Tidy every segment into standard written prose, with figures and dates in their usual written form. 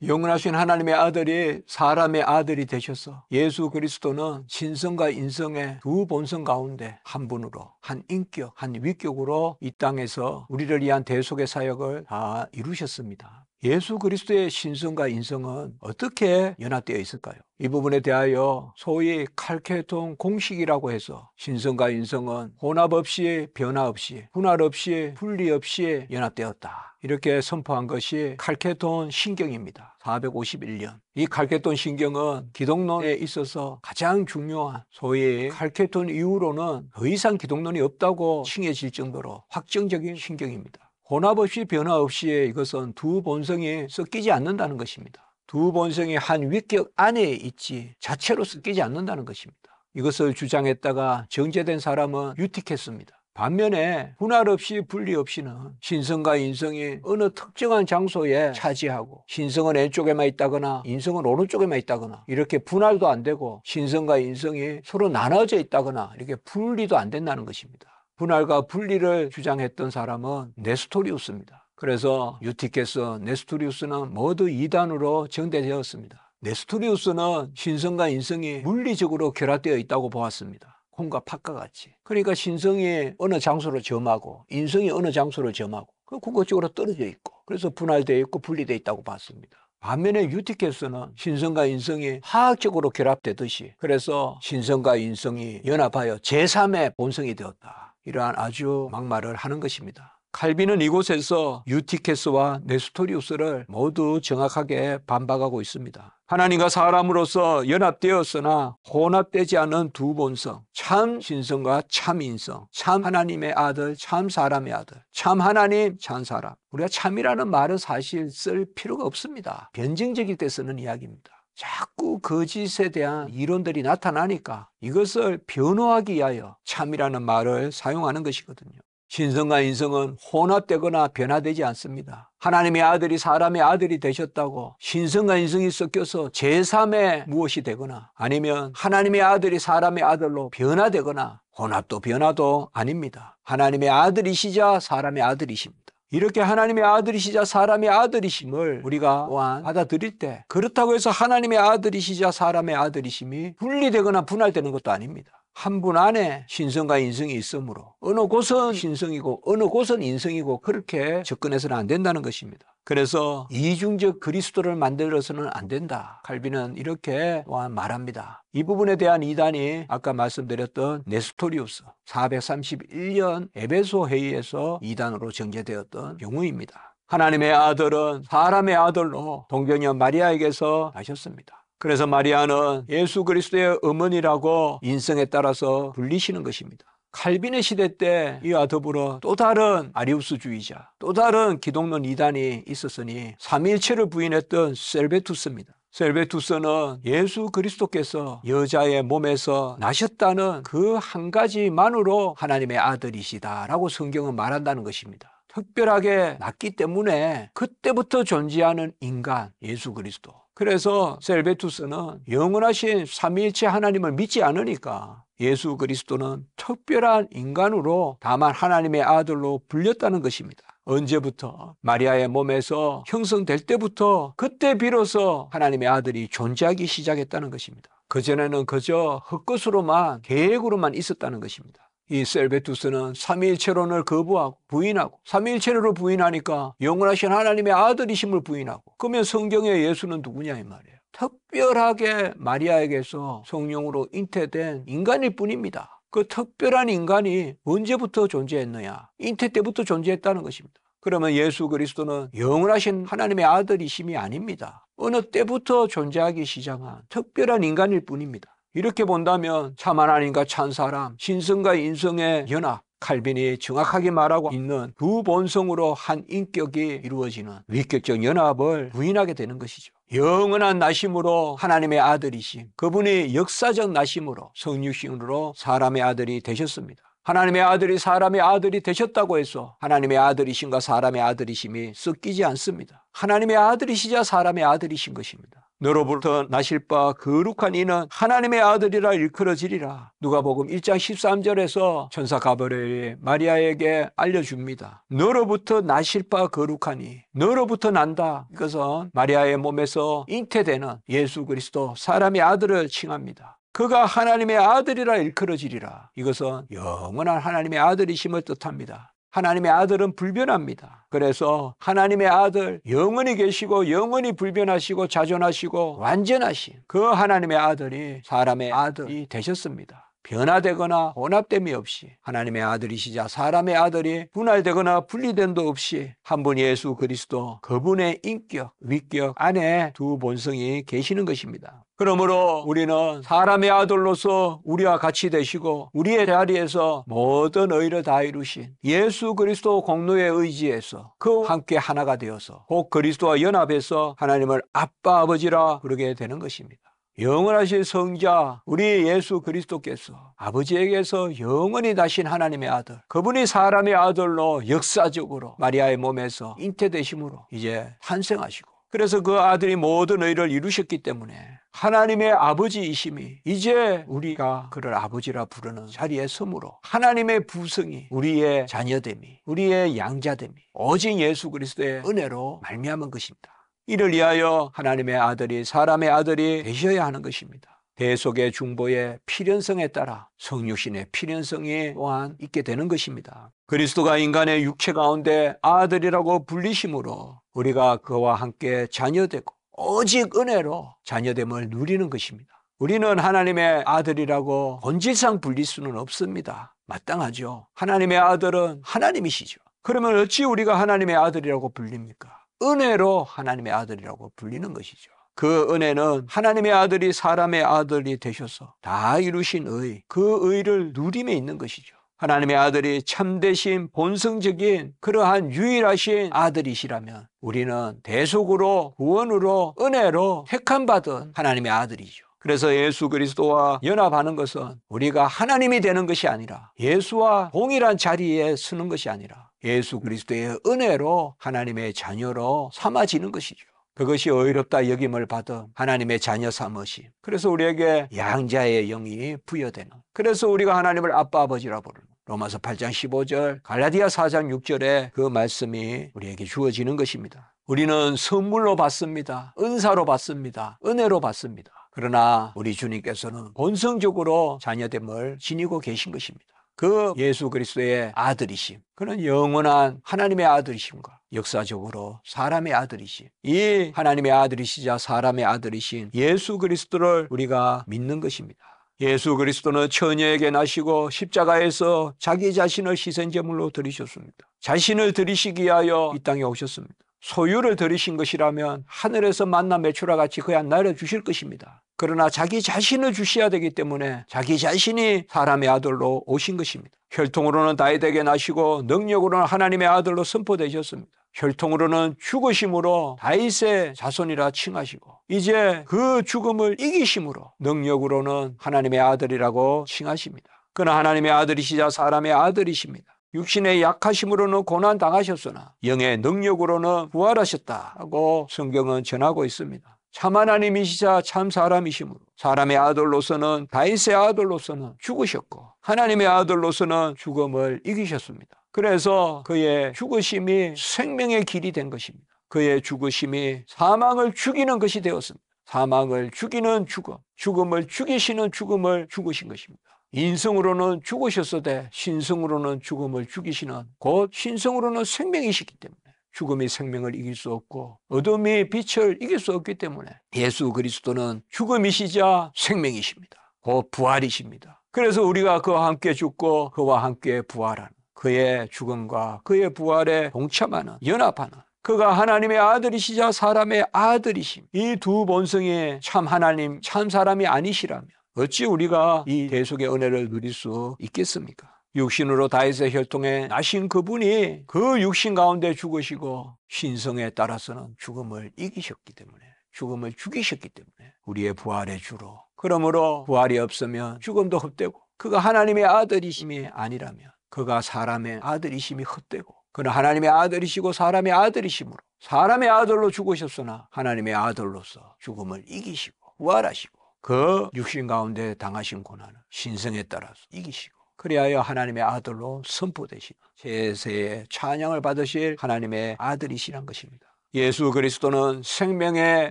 영원하신 하나님의 아들이 사람의 아들이 되셔서 예수 그리스도는 신성과 인성의 두 본성 가운데 한 분으로, 한 인격, 한 위격으로 이 땅에서 우리를 위한 대속의 사역을 다 이루셨습니다. 예수 그리스도의 신성과 인성은 어떻게 연합되어 있을까요? 이 부분에 대하여 소위 칼케톤 공식이라고 해서 신성과 인성은 혼합 없이 변화 없이 분할 없이 분리 없이 연합되었다, 이렇게 선포한 것이 칼케톤 신경입니다. 451년. 이 칼케톤 신경은 기독론에 있어서 가장 중요한, 소위 칼케톤 이후로는 더 이상 기독론이 없다고 칭해질 정도로 확정적인 신경입니다. 혼합 없이 변화 없이 이것은 두 본성이 섞이지 않는다는 것입니다. 두 본성이 한 위격 안에 있지 자체로 섞이지 않는다는 것입니다. 이것을 주장했다가 정죄된 사람은 유틱했습니다. 반면에 분할 없이 분리 없이는 신성과 인성이 어느 특정한 장소에 차지하고, 신성은 왼쪽에만 있다거나 인성은 오른쪽에만 있다거나 이렇게 분할도 안 되고, 신성과 인성이 서로 나눠져 있다거나 이렇게 분리도 안 된다는 것입니다. 분할과 분리를 주장했던 사람은 네스토리우스입니다. 그래서 유티케스, 네스토리우스는 모두 이단으로 정대되었습니다. 네스토리우스는 신성과 인성이 물리적으로 결합되어 있다고 보았습니다. 콩과 팥과 같이. 그러니까 신성이 어느 장소를 점하고 인성이 어느 장소를 점하고 궁극적으로 떨어져 있고, 그래서 분할되어 있고 분리되어 있다고 봤습니다. 반면에 유티케스는 신성과 인성이 화학적으로 결합되듯이, 그래서 신성과 인성이 연합하여 제3의 본성이 되었다, 이러한 아주 막말을 하는 것입니다. 칼빈은 이곳에서 유티케스와 네스토리우스를 모두 정확하게 반박하고 있습니다. 하나님과 사람으로서 연합되었으나 혼합되지 않은 두 본성, 참 신성과 참 인성, 참 하나님의 아들, 참 사람의 아들, 참 하나님, 참 사람. 우리가 참이라는 말은 사실 쓸 필요가 없습니다. 변증적일 때 쓰는 이야기입니다. 자꾸 거짓에 대한 이론들이 나타나니까 이것을 변호하기 위하여 참이라는 말을 사용하는 것이거든요. 신성과 인성은 혼합되거나 변화되지 않습니다. 하나님의 아들이 사람의 아들이 되셨다고 신성과 인성이 섞여서 제3의 무엇이 되거나, 아니면 하나님의 아들이 사람의 아들로 변화되거나, 혼합도 변화도 아닙니다. 하나님의 아들이시자 사람의 아들이십니다. 이렇게 하나님의 아들이시자 사람의 아들이심을 우리가 또한 받아들일 때, 그렇다고 해서 하나님의 아들이시자 사람의 아들이심이 분리되거나 분할되는 것도 아닙니다. 한 분 안에 신성과 인성이 있으므로 어느 곳은 신성이고 어느 곳은 인성이고 그렇게 접근해서는 안 된다는 것입니다. 그래서 이중적 그리스도를 만들어서는 안 된다, 칼빈은 이렇게 또한 말합니다. 이 부분에 대한 이단이 아까 말씀드렸던 네스토리우스, 431년 에베소 회의에서 이단으로 정죄되었던 경우입니다. 하나님의 아들은 사람의 아들로 동정녀 마리아에게서 나셨습니다. 그래서 마리아는 예수 그리스도의 어머니라고 인성에 따라서 불리시는 것입니다. 칼빈의 시대 때 이와 더불어 또 다른 아리우스주의자, 또 다른 기독론 이단이 있었으니 삼위일체를 부인했던 셀베투스입니다. 셀베투스는 예수 그리스도께서 여자의 몸에서 나셨다는 그 한 가지만으로 하나님의 아들이시다라고 성경은 말한다는 것입니다. 특별하게 낳기 때문에 그때부터 존재하는 인간 예수 그리스도. 그래서 셀베투스는 영원하신 삼위일체 하나님을 믿지 않으니까 예수 그리스도는 특별한 인간으로 다만 하나님의 아들로 불렸다는 것입니다. 언제부터? 마리아의 몸에서 형성될 때부터, 그때 비로소 하나님의 아들이 존재하기 시작했다는 것입니다. 그전에는 그저 헛것으로만, 계획으로만 있었다는 것입니다. 이 셀베투스는 삼위일체론을 거부하고 부인하고, 삼위일체론을 부인하니까 영원하신 하나님의 아들이심을 부인하고, 그러면 성경의 예수는 누구냐 이 말이에요. 특별하게 마리아에게서 성령으로 잉태된 인간일 뿐입니다. 그 특별한 인간이 언제부터 존재했느냐? 잉태 때부터 존재했다는 것입니다. 그러면 예수 그리스도는 영원하신 하나님의 아들이심이 아닙니다. 어느 때부터 존재하기 시작한 특별한 인간일 뿐입니다. 이렇게 본다면 참 하나님과 참 사람, 신성과 인성의 연합, 칼빈이 정확하게 말하고 있는 두 본성으로 한 인격이 이루어지는 위격적 연합을 부인하게 되는 것이죠. 영원한 나심으로 하나님의 아들이신 그분이 역사적 나심으로 성육신으로 사람의 아들이 되셨습니다. 하나님의 아들이 사람의 아들이 되셨다고 해서 하나님의 아들이심과 사람의 아들이심이 섞이지 않습니다. 하나님의 아들이시자 사람의 아들이신 것입니다. 너로부터 나실 바 거룩한 이는 하나님의 아들이라 일컬어지리라. 누가복음 1장 13절에서 천사 가브리엘이 마리아에게 알려줍니다. 너로부터 나실 바 거룩하니, 너로부터 난다. 이것은 마리아의 몸에서 잉태되는 예수 그리스도 사람의 아들을 칭합니다. 그가 하나님의 아들이라 일컬어지리라. 이것은 영원한 하나님의 아들이심을 뜻합니다. 하나님의 아들은 불변합니다. 그래서 하나님의 아들, 영원히 계시고 영원히 불변하시고 자존하시고 완전하신 그 하나님의 아들이 사람의 아들이 되셨습니다. 변화되거나 혼합됨이 없이 하나님의 아들이시자 사람의 아들이 분할되거나 분리됨도 없이 한 분 예수 그리스도, 그분의 인격, 위격 안에 두 본성이 계시는 것입니다. 그러므로 우리는 사람의 아들로서 우리와 같이 되시고 우리의 자리에서 모든 의를 다 이루신 예수 그리스도 공로의 의지에서 그와 함께 하나가 되어서 곧 그리스도와 연합해서 하나님을 아빠 아버지라 부르게 되는 것입니다. 영원하신 성자 우리 예수 그리스도께서 아버지에게서 영원히 나신 하나님의 아들, 그분이 사람의 아들로 역사적으로 마리아의 몸에서 잉태되심으로 이제 탄생하시고, 그래서 그 아들이 모든 의를 이루셨기 때문에 하나님의 아버지이심이 이제 우리가 그를 아버지라 부르는 자리에 서므로 하나님의 부성이, 우리의 자녀됨이, 우리의 양자됨이 오직 예수 그리스도의 은혜로 말미암은 것입니다. 이를 위하여 하나님의 아들이 사람의 아들이 되셔야 하는 것입니다. 대속의 중보의 필연성에 따라 성육신의 필연성이 또한 있게 되는 것입니다. 그리스도가 인간의 육체 가운데 아들이라고 불리심으로 우리가 그와 함께 자녀되고 오직 은혜로 자녀됨을 누리는 것입니다. 우리는 하나님의 아들이라고 본질상 불릴 수는 없습니다. 마땅하죠. 하나님의 아들은 하나님이시죠. 그러면 어찌 우리가 하나님의 아들이라고 불립니까? 은혜로 하나님의 아들이라고 불리는 것이죠. 그 은혜는 하나님의 아들이 사람의 아들이 되셔서 다 이루신 의, 그 의를 누림에 있는 것이죠. 하나님의 아들이 참되신 본성적인 그러한 유일하신 아들이시라면 우리는 대속으로, 구원으로, 은혜로 택함받은 하나님의 아들이죠. 그래서 예수 그리스도와 연합하는 것은 우리가 하나님이 되는 것이 아니라, 예수와 동일한 자리에 서는 것이 아니라 예수 그리스도의 은혜로 하나님의 자녀로 삼아지는 것이죠. 그것이 의롭다 여김을 받은 하나님의 자녀 삼으심. 그래서 우리에게 양자의 영이 부여되는, 그래서 우리가 하나님을 아빠 아버지라 부르는 로마서 8장 15절, 갈라디아 4장 6절에 그 말씀이 우리에게 주어지는 것입니다. 우리는 선물로 받습니다. 은사로 받습니다. 은혜로 받습니다. 그러나 우리 주님께서는 본성적으로 자녀됨을 지니고 계신 것입니다. 그 예수 그리스도의 아들이심, 그는 영원한 하나님의 아들이심과 역사적으로 사람의 아들이심, 이 하나님의 아들이시자 사람의 아들이신 예수 그리스도를 우리가 믿는 것입니다. 예수 그리스도는 처녀에게 나시고 십자가에서 자기 자신을 희생제물로 드리셨습니다. 자신을 드리시기 위하여 이 땅에 오셨습니다. 소유를 드리신 것이라면 하늘에서 만나 매출와 같이 그냥 내려주실 것입니다. 그러나 자기 자신을 주셔야 되기 때문에 자기 자신이 사람의 아들로 오신 것입니다. 혈통으로는 다윗에게 나시고 능력으로는 하나님의 아들로 선포되셨습니다. 혈통으로는 죽으심으로 다윗의 자손이라 칭하시고, 이제 그 죽음을 이기심으로 능력으로는 하나님의 아들이라고 칭하십니다. 그는 하나님의 아들이시자 사람의 아들이십니다. 육신의 약하심으로는 고난당하셨으나 영의 능력으로는 부활하셨다고 성경은 전하고 있습니다. 참 하나님이시자 참 사람이시므로 사람의 아들로서는, 다윗의 아들로서는 죽으셨고 하나님의 아들로서는 죽음을 이기셨습니다. 그래서 그의 죽으심이 생명의 길이 된 것입니다. 그의 죽으심이 사망을 죽이는 것이 되었습니다. 사망을 죽이는 죽음, 죽음을 죽이시는 죽음을 죽으신 것입니다. 인성으로는 죽으셨으되 신성으로는 죽음을 죽이시는, 곧 신성으로는 생명이시기 때문에 죽음이 생명을 이길 수 없고 어둠이 빛을 이길 수 없기 때문에 예수 그리스도는 죽음이시자 생명이십니다. 곧 부활이십니다. 그래서 우리가 그와 함께 죽고 그와 함께 부활하는, 그의 죽음과 그의 부활에 동참하는, 연합하는, 그가 하나님의 아들이시자 사람의 아들이심, 이 두 본성이 참 하나님 참 사람이 아니시라면 어찌 우리가 이 대속의 은혜를 누릴 수 있겠습니까? 육신으로 다윗의 혈통에 나신 그분이 그 육신 가운데 죽으시고 신성에 따라서는 죽음을 이기셨기 때문에, 죽음을 죽이셨기 때문에 우리의 부활의 주로, 그러므로 부활이 없으면 죽음도 헛되고, 그가 하나님의 아들이심이 아니라면 그가 사람의 아들이심이 헛되고, 그는 하나님의 아들이시고 사람의 아들이심으로 사람의 아들로 죽으셨으나 하나님의 아들로서 죽음을 이기시고 부활하시고 그 육신 가운데 당하신 고난을 신성에 따라서 이기시고 그리하여 하나님의 아들로 선포되시는 제세의 찬양을 받으실 하나님의 아들이시란 것입니다. 예수 그리스도는 생명의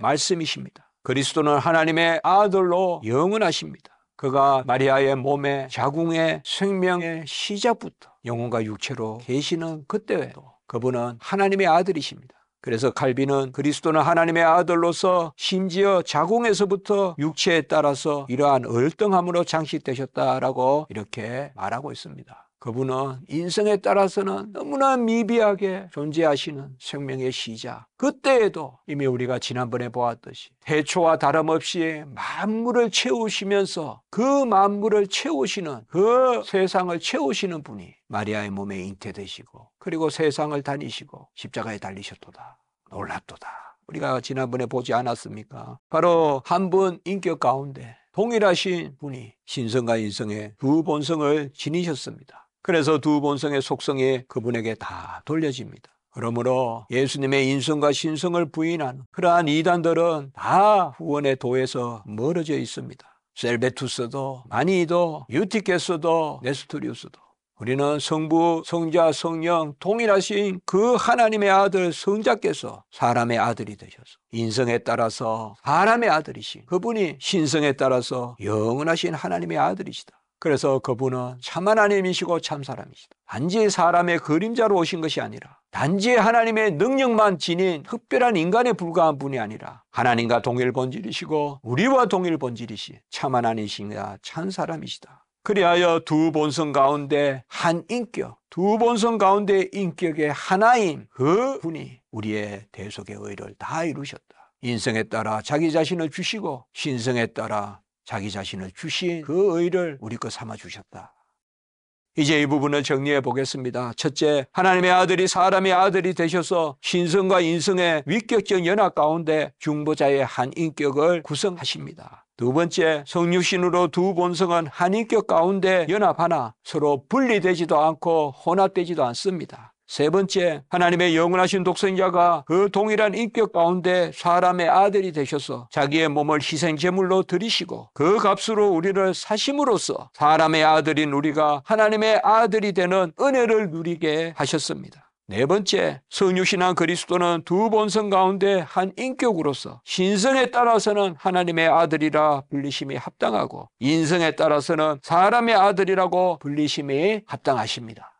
말씀이십니다. 그리스도는 하나님의 아들로 영원하십니다. 그가 마리아의 몸에 자궁의 생명의 시작부터 영혼과 육체로 계시는 그때에도 그분은 하나님의 아들이십니다. 그래서 칼빈은 그리스도는 하나님의 아들로서 심지어 자궁에서부터 육체에 따라서 이러한 얼등함으로 장식되셨다라고 이렇게 말하고 있습니다. 그분은 인성에 따라서는 너무나 미비하게 존재하시는 생명의 시작, 그때에도 이미 우리가 지난번에 보았듯이 태초와 다름없이 만물을 채우시면서 그 만물을 채우시는, 그 세상을 채우시는 분이 마리아의 몸에 잉태되시고 그리고 세상을 다니시고 십자가에 달리셨도다. 놀랍도다. 우리가 지난번에 보지 않았습니까? 바로 한 분 인격 가운데 동일하신 분이 신성과 인성의 두 본성을 지니셨습니다. 그래서 두 본성의 속성이 그분에게 다 돌려집니다. 그러므로 예수님의 인성과 신성을 부인하는 그러한 이단들은 다 후원의 도에서 멀어져 있습니다. 셀베투스도 마니도 유티케스도 네스토리우스도 우리는 성부, 성자, 성령 동일하신 그 하나님의 아들 성자께서 사람의 아들이 되셔서 인성에 따라서 사람의 아들이신 그분이 신성에 따라서 영원하신 하나님의 아들이시다. 그래서 그분은 참 하나님이시고 참 사람이시다. 단지 사람의 그림자로 오신 것이 아니라 단지 하나님의 능력만 지닌 특별한 인간에 불과한 분이 아니라 하나님과 동일 본질이시고 우리와 동일 본질이시 참 하나님이시가 참 사람이시다. 그리하여 두 본성 가운데 한 인격, 두 본성 가운데 인격의 하나인 그 분이 우리의 대속의 의를 다 이루셨다. 인성에 따라 자기 자신을 주시고 신성에 따라 자기 자신을 주신 그 의를 우리 것 삼아 주셨다. 이제 이 부분을 정리해 보겠습니다. 첫째, 하나님의 아들이 사람의 아들이 되셔서 신성과 인성의 위격적 연합 가운데 중보자의 한 인격을 구성하십니다. 두 번째, 성육신으로 두 본성은 한 인격 가운데 연합하나 서로 분리되지도 않고 혼합되지도 않습니다. 세 번째, 하나님의 영원하신 독생자가 그 동일한 인격 가운데 사람의 아들이 되셔서 자기의 몸을 희생제물로 드리시고 그 값으로 우리를 사심으로써 사람의 아들인 우리가 하나님의 아들이 되는 은혜를 누리게 하셨습니다. 네 번째, 성육신한 그리스도는 두 본성 가운데 한 인격으로서 신성에 따라서는 하나님의 아들이라 불리심이 합당하고 인성에 따라서는 사람의 아들이라고 불리심이 합당하십니다.